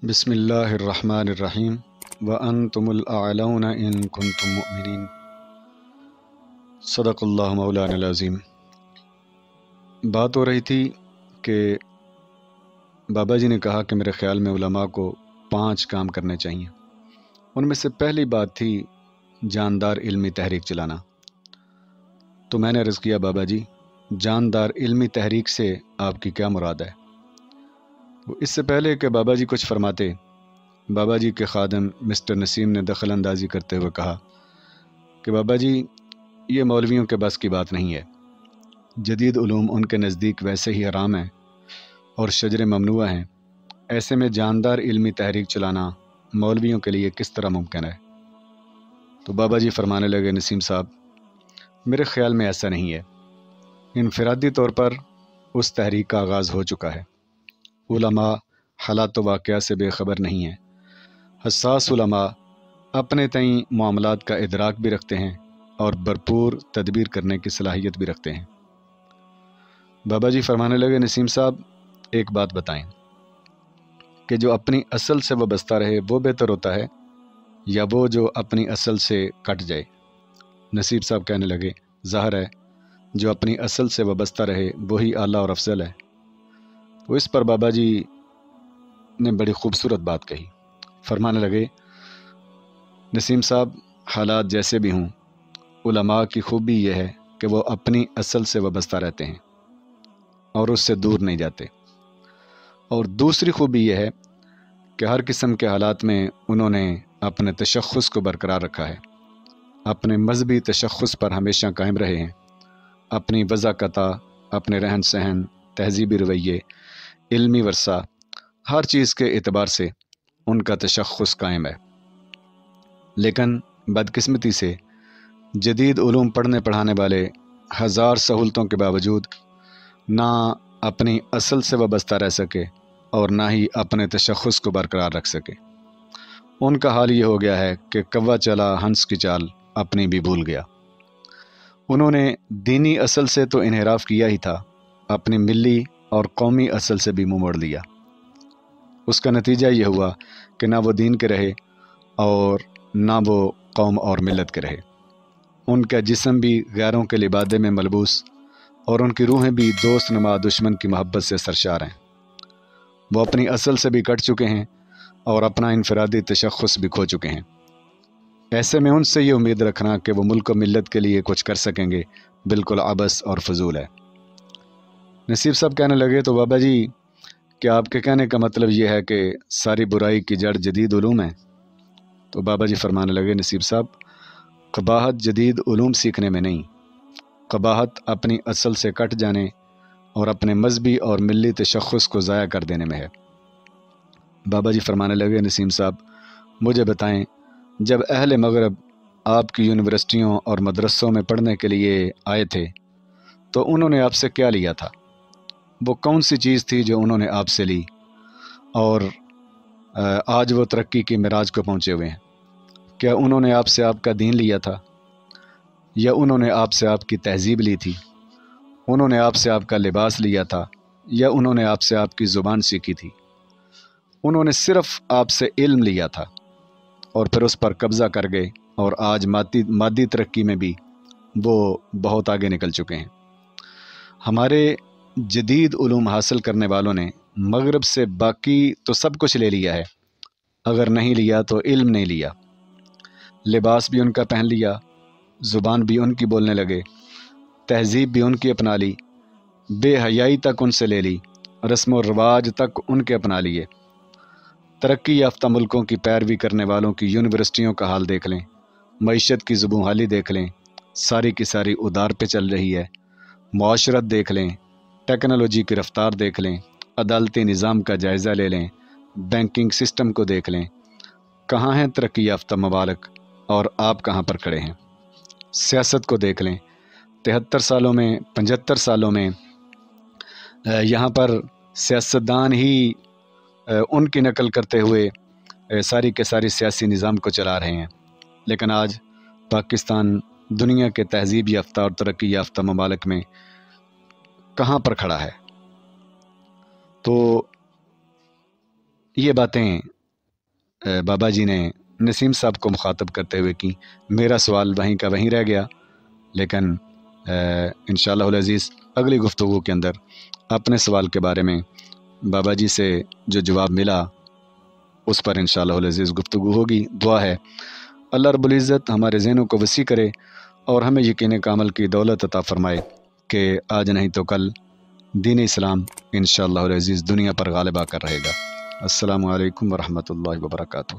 بسم اللہ الرحمن الرحیم وانتم الاعلون ان کنتم مؤمنین۔ صدق اللہ مولانا العظیم۔ بات ہو رہی تھی کہ بابا جی نے کہا کہ میرے خیال میں علماء کو 5 کام کرنے چاہیے۔ ان میں سے پہلی بات تھی جاندار علمی تحریک چلانا۔ تو میں نے عرض کیا بابا جی جاندار علمی تحریک سے آپ کی کیا مراد ہے؟ اس سے پہلے کہ بابا جی کچھ فرماتے، بابا جی کے خادم مسٹر نسیم نے دخل اندازی کرتے ہوئے کہا کہ بابا جی یہ مولویوں کے بس کی بات نہیں ہے، جدید علوم ان کے نزدیک ویسے ہی حرام ہیں اور شجر ممنوع ہیں، ایسے میں جاندار علمی تحریک چلانا مولویوں کے لیے کس طرح ممکن ہے؟ تو بابا جی فرمانے لگے نسیم صاحب میرے خیال میں ایسا نہیں ہے، انفرادی طور پر اس تحریک کا آغاز ہو چکا ہے، علماء حالات و واقعات سے بے خبر نہیں ہیں، حساس علماء اپنے تئیں معاملات کا ادراک بھی رکھتے ہیں اور بھرپور تدبیر کرنے کی صلاحیت بھی رکھتے ہیں۔ بابا جی فرمانے لگے نسیم صاحب ایک بات بتائیں کہ جو اپنی اصل سے وابستہ رہے وہ بہتر ہوتا ہے یا وہ جو اپنی اصل سے کٹ جائے؟ نصیب صاحب کہنے لگے ظاہر ہے جو اپنی اصل سے وابستہ رہے وہی اعلیٰ اور افضل ہے۔ تو اس پر بابا جی نے بڑی خوبصورت بات کہی، فرمانے لگے نسیم صاحب حالات جیسے بھی ہوں علماء کی خوبی یہ ہے کہ وہ اپنی اصل سے وابستہ رہتے ہیں اور اس سے دور نہیں جاتے، اور دوسری خوبی یہ ہے کہ ہر قسم کے حالات میں انہوں نے اپنے تشخص کو برقرار رکھا ہے، اپنے مذہبی تشخص پر ہمیشہ قائم رہے ہیں، اپنی وضاقتہ، اپنے رہن سہن، تہذیبی رویے، علمی ورثہ، ہر چیز کے اعتبار سے ان کا تشخص قائم ہے۔ لیکن بدقسمتی سے جدید علوم پڑھنے پڑھانے والے ہزار سہولتوں کے باوجود نہ اپنی اصل سے وابستہ رہ سکے اور نہ ہی اپنے تشخص کو برقرار رکھ سکے۔ ان کا حال یہ ہو گیا ہے کہ کوا چلا ہنس کی چال اپنی بھی بھول گیا۔ انہوں نے دینی اصل سے تو انحراف کیا ہی تھا، اپنی ملی اور قومی اصل سے بھی منہ موڑ لیا۔ اس کا نتیجہ یہ ہوا کہ نہ وہ دین کے رہے اور نہ وہ قوم اور ملت کے رہے۔ ان کا جسم بھی غیروں کے لبادے میں ملبوس اور ان کی روحیں بھی دوست نما دشمن کی محبت سے سرشار ہیں۔ وہ اپنی اصل سے بھی کٹ چکے ہیں اور اپنا انفرادی تشخص بھی کھو چکے ہیں۔ ایسے میں ان سے یہ امید رکھنا کہ وہ ملک و ملت کے لیے کچھ کر سکیں گے بالکل عبث اور فضول ہے۔ نصیب صاحب کہنے لگے تو بابا جی کیا آپ کے کہنے کا مطلب یہ ہے کہ ساری برائی کی جڑ جدید علوم ہے؟ تو بابا جی فرمانے لگے نصیب صاحب قباحت جدید علوم سیکھنے میں نہیں، قباحت اپنی اصل سے کٹ جانے اور اپنے مذہبی اور ملی تشخص کو ضائع کر دینے میں ہے۔ بابا جی فرمانے لگے نسیم صاحب مجھے بتائیں جب اہل مغرب آپ کی یونیورسٹیوں اور مدرسوں میں پڑھنے کے لیے آئے تھے تو انہوں نے آپ سے کیا لیا تھا؟ وہ کون سی چیز تھی جو انہوں نے آپ سے لی اور آج وہ ترقی کی معراج کو پہنچے ہوئے ہیں؟ کیا انہوں نے آپ سے آپ کا دین لیا تھا یا انہوں نے آپ سے آپ کی تہذیب لی تھی؟ انہوں نے آپ سے آپ کا لباس لیا تھا یا انہوں نے آپ سے آپ کی زبان سیکھی تھی؟ انہوں نے صرف آپ سے علم لیا تھا اور پھر اس پر قبضہ کر گئے، اور آج مادی ترقی میں بھی وہ بہت آگے نکل چکے ہیں۔ ہمارے جدید علوم حاصل کرنے والوں نے مغرب سے باقی تو سب کچھ لے لیا ہے، اگر نہیں لیا تو علم نہیں لیا۔ لباس بھی ان کا پہن لیا، زبان بھی ان کی بولنے لگے، تہذیب بھی ان کی اپنا لی، بے حیائی تک ان سے لے لی، رسم و رواج تک ان کے اپنا لیے۔ ترقی یافتہ ملکوں کی پیروی کرنے والوں کی یونیورسٹیوں کا حال دیکھ لیں، معیشت کی زبوں حالی دیکھ لیں، ساری کی ساری ادار پہ چل رہی ہے۔ معاشرت دیکھ لیں، ٹیکنالوجی کی رفتار دیکھ لیں، عدالتی نظام کا جائزہ لے لیں، بینکنگ سسٹم کو دیکھ لیں، کہاں ہیں ترقی یافتہ ممالک اور آپ کہاں پر کھڑے ہیں؟ سیاست کو دیکھ لیں، 73 سالوں میں 75 سالوں میں یہاں پر سیاستدان ہی ان کی نقل کرتے ہوئے ساری کے ساری سیاسی نظام کو چلا رہے ہیں، لیکن آج پاکستان دنیا کے تہذیب یافتہ اور ترقی یافتہ ممالک میں کہاں پر کھڑا ہے؟ تو یہ باتیں بابا جی نے نسیم صاحب کو مخاطب کرتے ہوئے کی. میرا سوال وہیں کا وہیں رہ گیا، لیکن انشاءاللہ العزیز اگلی گفتگو کے اندر اپنے سوال کے بارے میں بابا جی سے جو جواب ملا اس پر انشاءاللہ العزیز گفتگو ہوگی. دعا ہے اللہ رب العزت ہمارے ذہنوں کو وسیع کرے اور ہمیں یقین کامل کی دولت عطا فرمائے کہ آج نہیں تو کل دین اسلام انشاءاللہ العزیز دنیا پر غالب آ کر رہے گا. السلام علیکم ورحمۃ اللہ وبرکاتہ.